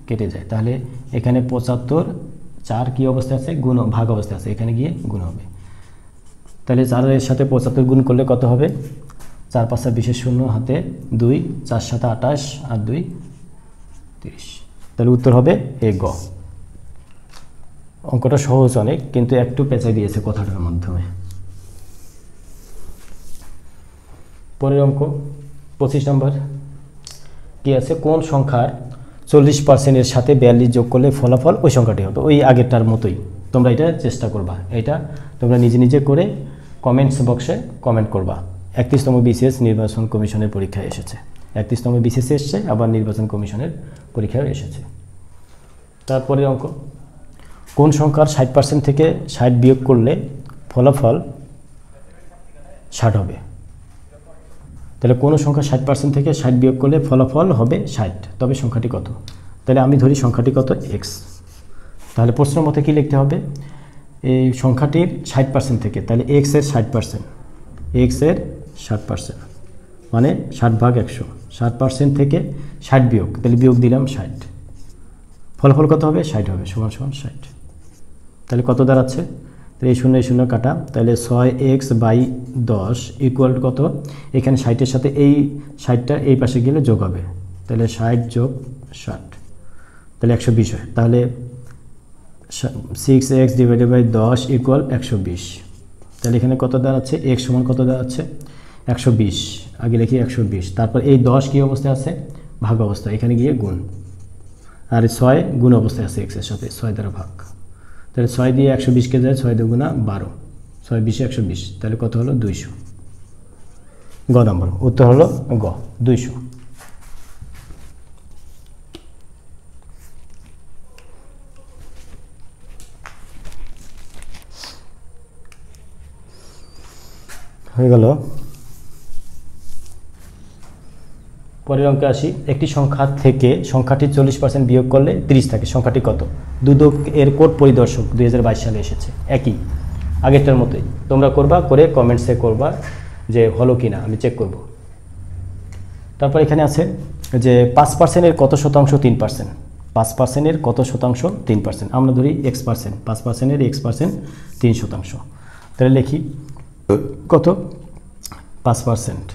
কেটে যায়, তাহলে এখানে 75, 4 কি অবস্থায় আছে? গুণ, ভাগ অবস্থায় আছে, এখানে গিয়ে গুণ হবে। তাহলে 4 এর সাথে 75 গুণ করলে কত হবে? 4 5 20 শূন্য হাতে 2, 4 7 28 আর 2 30। তাহলে উত্তর হবে এ গ। অঙ্কটা সহজ অনেক, কিন্তু একটু পেঁচাই দিয়েছে কথাটার মাধ্যমে। পরের অঙ্ক 25 নম্বর কি আছে, কোন সংখ্যার 40% এর সাথে 42 যোগ করলে ফলাফল ওই সংখ্যাটি হবে। ওই আগেরটার মতোই তোমরা এটা চেষ্টা করবা, এটা তোমরা নিজে নিজে করে কমেন্টস বক্সে কমেন্ট করবা। 31তম বিসিএস নির্বাচন কমিশনের পরীক্ষায় এসেছে, 31তম বিসিএস এসছে, আবার নির্বাচন কমিশনের পরীক্ষায় এসেছে। তারপরে অঙ্ক, কোন সংখ্যার 60% থেকে 60 বিয়োগ করলে ফলাফল 60 হবে। তাহলে কোনো সংখ্যা 60% থেকে 60 বিয়োগ করলে ফলাফল হবে 60, তবে সংখ্যাটি কত। তাহলে আমি ধরি সংখ্যাটি কত, এক্স। তাহলে প্রশ্ন মতে কী লিখতে হবে, এই সংখ্যাটির 60% থেকে, তাহলে এক্স এর 60%, এক্স এর 60% মানে 60 ভাগ 100, 60% থেকে 60 বিয়োগ, তাহলে বিয়োগ দিলাম 60, ফলাফল কত হবে, 60 হবে, সমান সমান 60। তাহলে কত দাঁড়াচ্ছে, তাহলে এই শূন্য কাটা, তাহলে 6x/10 ইকুয়াল কত, এখানে 60-এর সাথে এই 60টা এই পাশে গেলে যোগ হবে, তাহলে 60 যোগ 60, তাহলে 120 হয়। তাহলে 6x/10 ইকুয়াল 120। তাহলে এখানে কত দাঁড়াচ্ছে, x সমান কত দাঁড়াচ্ছে, 120। আগে লিখি 120, তারপর এই 10 কী অবস্থায় আছে, ভাগ অবস্থা, এখানে গিয়ে গুণ, আর 6 গুণ অবস্থায় আছে x এর সাথে, 6 দ্বারা ভাগ। তাহলে 6 দিয়ে 120কে যায়, 6 দুগুণা 12, 6 20 120, তাহলে কত হলো, 200। গ নম্বর উত্তর হলো গ, 200। হয়ে গেল। পরের অঙ্কে আসি, একটি সংখ্যা থেকে সংখ্যাটি 40% বিয়োগ করলে 30 থাকে, সংখ্যাটি কত। দুদক এর কোড পরিদর্শক 2022 সালে এসেছে, একই আগেরটার মতোই তোমরা করবা, করে কমেন্টসে করবা যে হলো কি না, আমি চেক করব। তারপর এখানে আছে যে 5% এর কত শতাংশ 3%, 5% এর কত শতাংশ 3%, আমরা ধরি x%, 5% এর x% 3%। তাহলে লিখি কত, 5%,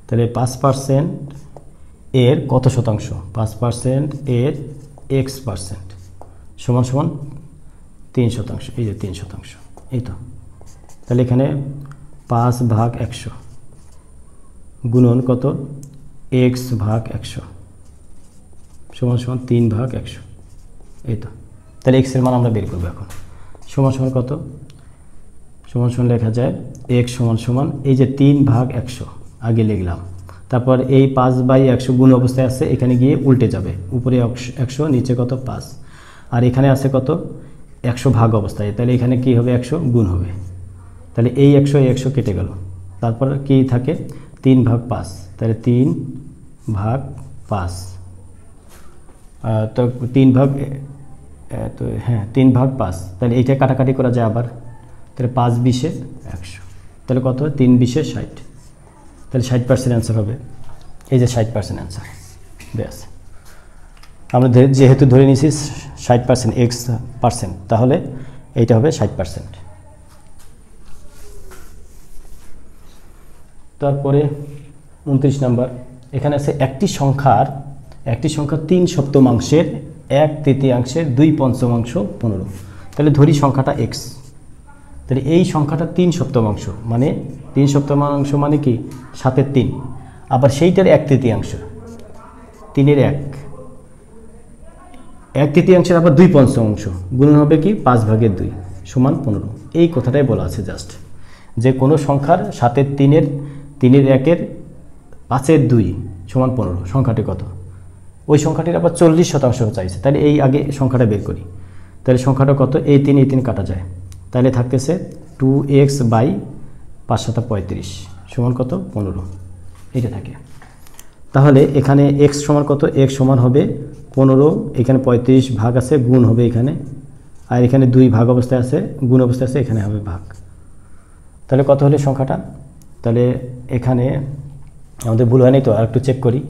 তাহলে 5% এর কত শতাংশ, 5% এর x% সমান সমান 3%, এই যে 3%, এই তো। তাহলে এখানে 5 ভাগ 100 গুণন কত, x ভাগ 100 সমান সমান 3 ভাগ 100, এই তো। তাহলে x এর মান আমরা বের করবো এখন, সমান সমান কত, সমান সমান লেখা যায় x সমান সমান এই যে 3 ভাগ 100 আগে লিখলাম, তারপর এই 5/100 গুণ অবস্থায় আছে, এখানে গিয়ে উল্টে যাবে, উপরে 100 নিচে কত 5, আর এখানে আছে কত 100 ভাগ অবস্থায়, তাহলে এখানে কি হবে 100 গুণ হবে, তাহলে এই 100 কেটে গেল, তারপর কি থাকে 3 ভাগ 5, তাহলে 3 ভাগ 5, তো 3 ভাগ, তো হ্যাঁ 3 ভাগ 5, তাহলে এইটা কাটাকাটি করা যায় আবার, তাহলে 5 20 100, তাহলে কত 3 20 60, তাহলে 60% অ্যান্সার হবে, এই যে 60% অ্যান্সার। ব্যাস, আমরা যেহেতু ধরে নিয়েছি 60% x%, তাহলে এইটা হবে 60%। তারপরে 29 নম্বর, এখানে আছে একটি সংখ্যার 3 সপ্তমাংশের 1/3 2/5 15, তাহলে ধরি সংখ্যাটা x, তাহলে এই সংখ্যাটা 3 সপ্তমাংশ, মানে 3 সপ্তমাংশ মানে কি 7-এর 3, আবার সেইটার 1/3, 3-এর 1/3 আবার 2/5 গুণন হবে কি 5/2 সমান 15। এই কথাটাই বলা আছে জাস্ট, যে কোনো সংখ্যার 7-এর 3-এর 1-এর 5/2 সমান 15, সংখ্যাটি কত। ওই সংখ্যাটির আবার 40% চাইছে, তাহলে এই আগে সংখ্যাটা বের করি, তাহলে সংখ্যাটা কত, এই 3 কাটা যায়, তাহলে থাকতেছে 2x/5 সমান কত 15, এটা থাকে। তাহলে এখানে x সমান কত, x সমান হবে 15, এখানে 35 ভাগ আছে, গুণ হবে এখানে, আর এখানে 2 ভাগ অবস্থায় আছে, গুণ অবস্থায় আছে, এখানে হবে ভাগ, তাহলে কত হলে সংখ্যাটা। তাহলে এখানে আমাদের ভুল হয়নি তো, আর একটু চেক করি,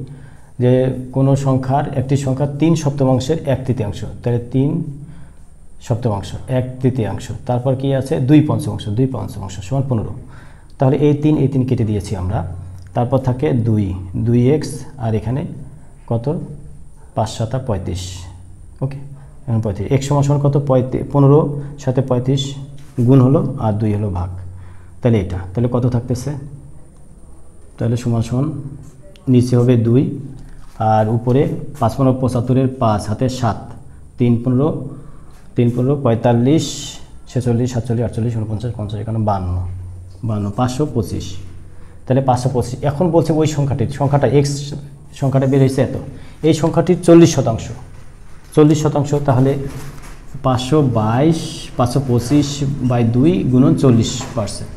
যে কোনো সংখ্যার একটি সংখ্যার 3 সপ্তমাংশের 1/3, তাহলে 3 সপ্তমাংশ 1/3, তারপর কি আছে 2/5 সমান 15, তাহলে এই 3 কেটে দিয়েছি আমরা, তারপর থাকে 2x আর এখানে কত 5 7 35 ওকে এখন 35 x সমান কত 15 সাথে 35 গুণ হলো আর 2 হলো ভাগ তাহলে এটা তাহলে কত থাকতেছে তাহলে সমান নিচে হবে 2 আর উপরে 5 15 75 এর 5 হাতে 7 3 15 3 15 45 46 47 48 49 50 এখানে 52 525 তাহলে 525 এখন বলছে ওই সংখ্যাটা x সংখ্যাটা বের হয়েছে এত এই সংখ্যাটির 40% তাহলে 522 525/2 গুণন 40%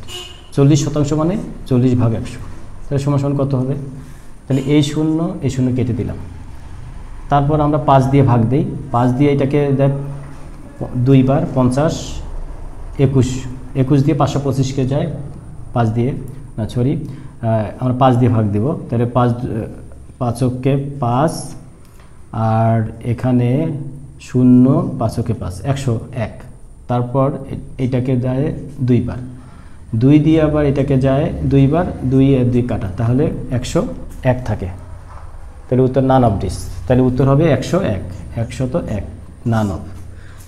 40% মানে 40 ভাগ 100 তাহলে সমান কত হবে তাহলে এই শূন্য কেটে দিলাম তারপর আমরা 5 দিয়ে ভাগ দেই 5 দিয়ে এটাকে 2 বার 50 21 দিয়ে 525 কে যায় 5 দিয়ে না সরি আমরা 5 দিয়ে ভাগ দেব তাহলে 5 কে 5 আর এখানে 0 5 কে 5 101 তারপর এটাকে যায় 2 বার 2 দিয়ে আবার এটাকে যায় 2 বার 2 এর 2 কাটা তাহলে 101 থাকে তাহলে উত্তর নান অফ দিস তাহলে উত্তর হবে 101 101 নান অফ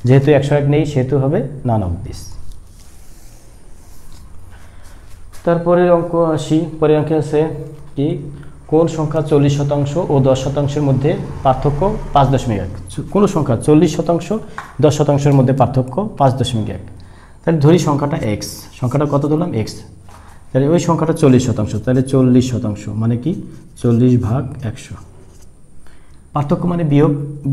যেহেতু 101 নেই সেহেতু হবে নান অফ দিস তারপরে অঙ্ক আসি পরের অঙ্কে আছে কি কোন সংখ্যা 40% ও 10%-এর মধ্যে পার্থক্য 5.1 কোন সংখ্যা 40% 10%-এর মধ্যে পার্থক্য 5.1 তাহলে ধরি সংখ্যাটা x সংখ্যাটা কত ধরলাম x তাহলে ওই সংখ্যাটা 40% তাহলে 40% মানে কি 40 ভাগ 100 পার্থক্য মানে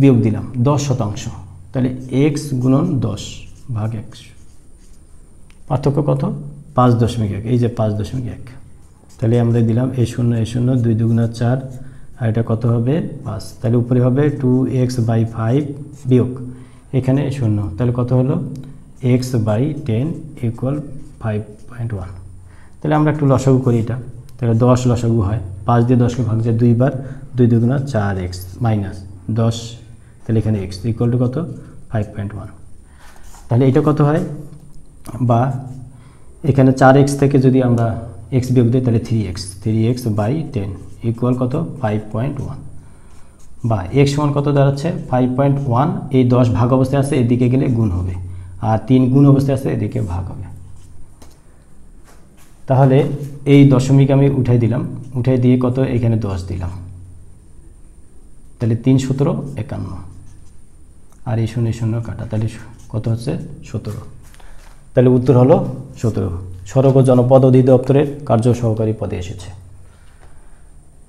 বিয়োগ দিলাম 10% তাহলে x গুণন 10 ভাগ 100 পার্থক্য কত 5.1 এই যে 5.1 তাহলে আমরা দিলাম a0 2 দুগুণা 4 আর এটা কত হবে 5 তাহলে উপরে হবে 2x/5 বিয়োগ এখানে 0 তাহলে কত হলো x/10 = 5.1 তাহলে আমরা একটু লসাগু করি এটা তাহলে 10 লসাগু হয় 5 দিয়ে 10 কে ভাগ যায় 2 বার 2 দুগুণা 4x মাইনাস 10 তাহলে এখানে x = কত 5.1 তাহলে এটা কত হয় বা এখানে 4x থেকে যদি আমরা x বিয়োগ দিই তাহলে 3x/10 = কত 5.1 বা x সমান কত দাঁড়াচ্ছে 5.1 এই 10 ভাগ অবস্থায় আছে এদিকে গেলে গুণ হবে আর 3 গুণ অবস্থায় আছে এদিকে ভাগ হবে তাহলে এই দশমিক আমি উঠাই দিলাম উঠাই দিয়ে কত এখানে 10 দিলাম তাহলে 3 17 51 আর এই 0 কাটা তাহলে কত হচ্ছে 17 তাহলে উত্তর হলো 17 সড়ক ও জনপদ অধিদপ্তরের কার্য সহকারী পদে এসেছে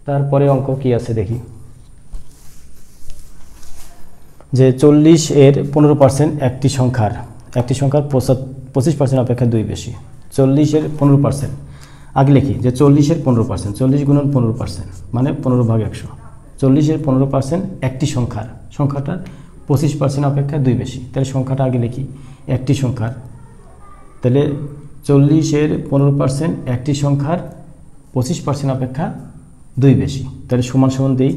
তারপরে অঙ্ক কি আছে দেখি যে 40 এর 15% একটি সংখ্যার 25% অপেক্ষা 2 বেশি 40 এর 15% আগে লিখি যে 40 এর 15% 40 গুণন 15% মানে 15 ভাগ 100 40 এর 15% একটি সংখ্যাটার 25% অপেক্ষা 2 বেশি তাহলে সংখ্যাটা আগে লিখি একটি সংখ্যার তাহলে 40 এর 15% একটি সংখ্যার 25% অপেক্ষা 2 বেশি তাহলে সমান দেই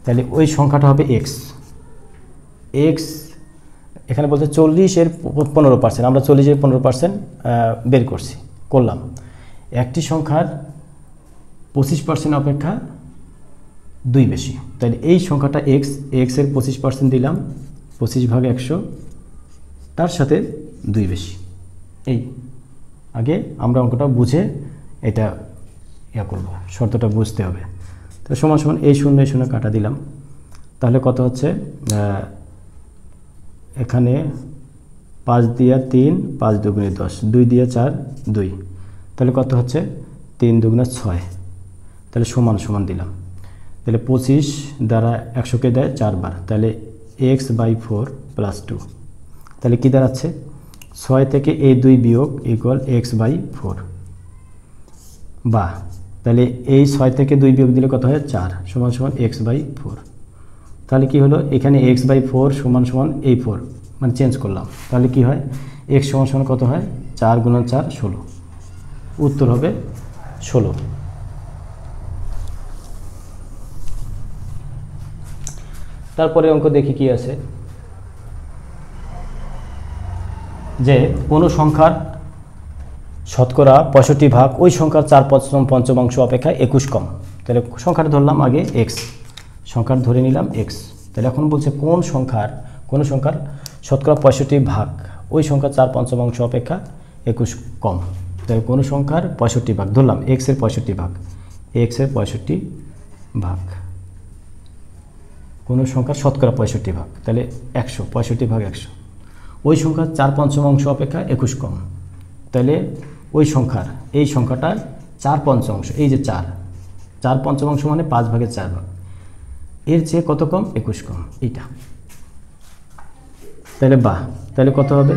তাহলে ওই সংখ্যাটা হবে x এখানে বলতে 40 এর 15% আমরা 40 এর 15% বের করলাম একটি সংখ্যার 25% অপেক্ষা 2 বেশি তাহলে এই সংখ্যাটা x এর 25% দিলাম 25 ভাগ 100 তার সাথে 2 বেশি এই আগে আমরা অঙ্কটা বুঝে এটা করব শর্তটা বুঝতে হবে তাহলে সমান এই 0 কাটা দিলাম তাহলে কত হচ্ছে এখানে 5 দিয়ে 3 5 দুগুণে 10 2 দিয়ে 4 2 তাহলে কত হচ্ছে 3 দুগুণে 6 তাহলে সমান দিলাম তাহলে 25 দ্বারা 100 কে দেয় 4 বার তাহলে x/4 + 2 তাহলে কি দাঁড়াচ্ছে 6 থেকে এই 2 বিয়োগ = x/4 বা তাহলে এই 6 থেকে 2 বিয়োগ দিলে কত হয় 4 সমান x/4 তাহলে কি হলো এখানে x/4 সমান এই 4 মানে চেঞ্জ করলাম তাহলে কি হয় x সমান কত হয় 4 × 4 16 উত্তর হবে 16 তারপরে অঙ্ক দেখি কি আছে যে কোনো সংখ্যার শতকরা 65 ওই সংখ্যার 4/5 অপেক্ষা 21 কম। তাহলে সংখ্যাটা ধরলাম আগে এক্স, সংখ্যার ধরে নিলাম এক্স। তাহলে এখন বলছে কোন সংখ্যার শতকরা 65 ওই সংখ্যার 4/5 অপেক্ষা 21 কম। তাহলে কোনো সংখ্যার 65 ধরলাম এক্সের 65 এক্সের 65 কোনো সংখ্যার শতকরা 65 তাহলে 100 65/100 ওই সংখ্যার 4/5 অপেক্ষা 21 কম। তাহলে ওই সংখ্যার এই সংখ্যাটার 4/5 এই যে 4/5 মানে 5/4 এর চেয়ে কত কম 21 কম এইটা। তাহলে তাহলে কত হবে,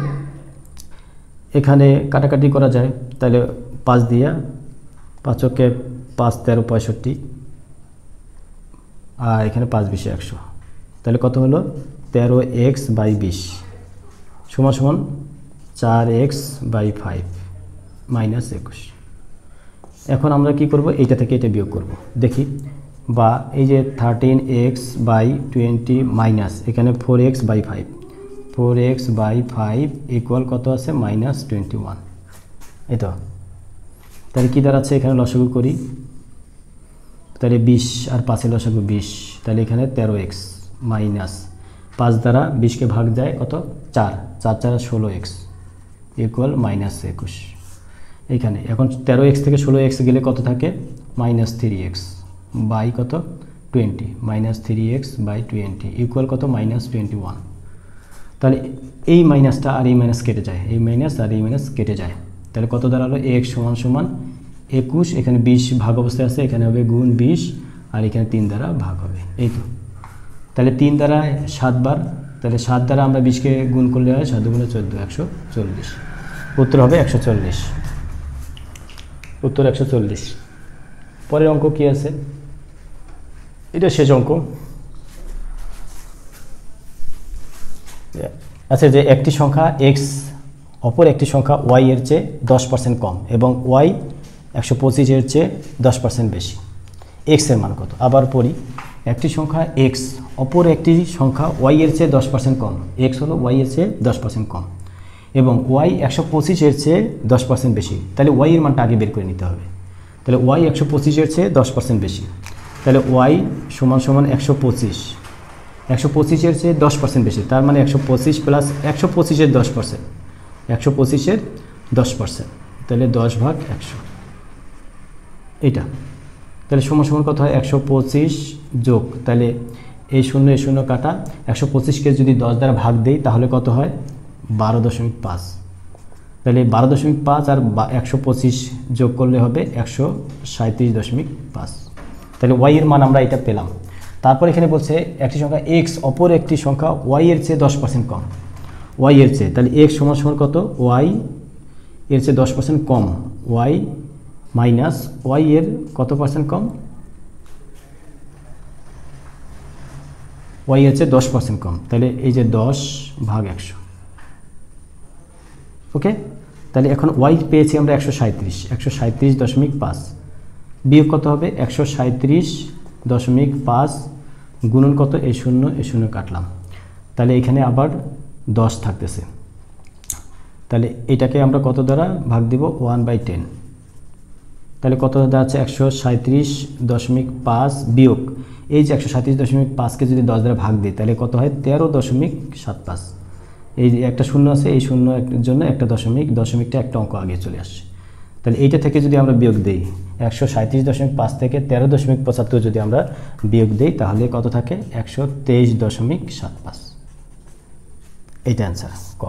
এখানে কাটাকাটি করা যায়। তাহলে 5 দিয়া 5 কে 5 13 65 আর এখানে 5 20 100। তাহলে কত হলো 13x/20 সমান 4x/5 -21। এখন আমরা কি করব, এইটা থেকে এটা বিয়োগ করব দেখি। বা এই যে 13x/20 মাইনাস এখানে 4x/5 4x/5 ইকুয়াল কত আছে -21। এই তো তাহলে কী দাঁড়াচ্ছে, এখানে লসাগু করি। তাহলে 20 আর 5 এর লসাগু 20, তাহলে এখানে 13x মাইনাস 5 দ্বারা 20কে ভাগ যায় কত 4 4 4 16x ইকুয়াল -21। এইখানে এখন 13x থেকে 16x গেলে কত থাকে -3x বাই কত 20 -3x/20 ইকুয়াল কত -21। তাহলে এই মাইনাসটা আর এই মাইনাস কেটে যায়, এই মাইনাস আর এই মাইনাস কেটে যায়। তাহলে কত দাঁড়ালো x = 21। এখানে 20 ভাগ অবস্থায় আছে, এখানে হবে গুণ 20 আর এখানে 3 দ্বারা ভাগ হবে। এই তো তাহলে 3 দ্বারা 7 বার, তাহলে 7 দ্বারা আমরা 20কে গুণ করলে হয় 7 গুণে 14 140। উত্তর হবে 140, উত্তর 140। পরের অঙ্ক কি আছে, এটা শেষ অঙ্ক। আচ্ছা, যে একটি সংখ্যা x অপর একটি সংখ্যা y এর চেয়ে 10% কম এবং y 125 এর চেয়ে 10% বেশি, x এর মান কত? আবার পড়ি, একটি সংখ্যা x অপর একটি সংখ্যা y এর চেয়ে 10% কম, x হলো y এর চেয়ে 10% কম এবং y 125 এর চেয়ে 10% বেশি। তাহলে y এর মানটা আগে বের করে নিতে হবে। তাহলে y 125 এর চেয়ে 10% বেশি, তাহলে y = 125, 125 এর চেয়ে 10% বেশি, তার মানে 125 প্লাস 125 এর 10%, 125 এর 10%, তাহলে 10/100 এইটা। তাহলে সমান কত হয় 125 যোগ, তাহলে এই 0 এই 0 কাটা, 125কে যদি 10 দ্বারা ভাগ দেই তাহলে কত হয় 12.5। তাহলে 12.5 আর 125 যোগ করলে হবে 137.5। তাহলে y এর মান আমরা এটা পেলাম। তারপর এখানে বলছে একটি সংখ্যা x অপর একটি সংখ্যা y এর চেয়ে 10% কম, y এর চেয়ে, তাহলে x = কত y এর চেয়ে 10% কম, y মাইনাস y এর কত পার্সেন্ট কম, y এর চেয়ে 10% কম, তাহলে এই যে 10/100। ওকে, তাহলে এখন y পেয়েছি আমরা 137.5 বিয়োগ কত হবে 137.5 গুণন কত, এই 0 এই 0 কাটলাম, তাহলে এখানে আবার 10 থাকতেছে। তাহলে এটাকে আমরা কত দ্বারা ভাগ দিব 1/10, তাহলে কত দাঁড়াচ্ছে 137.5 বিয়োগ এই যে 137.5কে যদি 10 দ্বারা ভাগ দিই তাহলে কত হয় 13.75। এই যে একটা 0 আছে, এই 0 এর জন্য একটা দশমিকটা একটা অঙ্ক আগে চলে আসছে। তাহলে এইটা থেকে যদি আমরা বিয়োগ দেই 137.5 থেকে 13.75 যদি আমরা বিয়োগ দেই তাহলে কত থাকে 123.75। এইটা অ্যান্সার ক।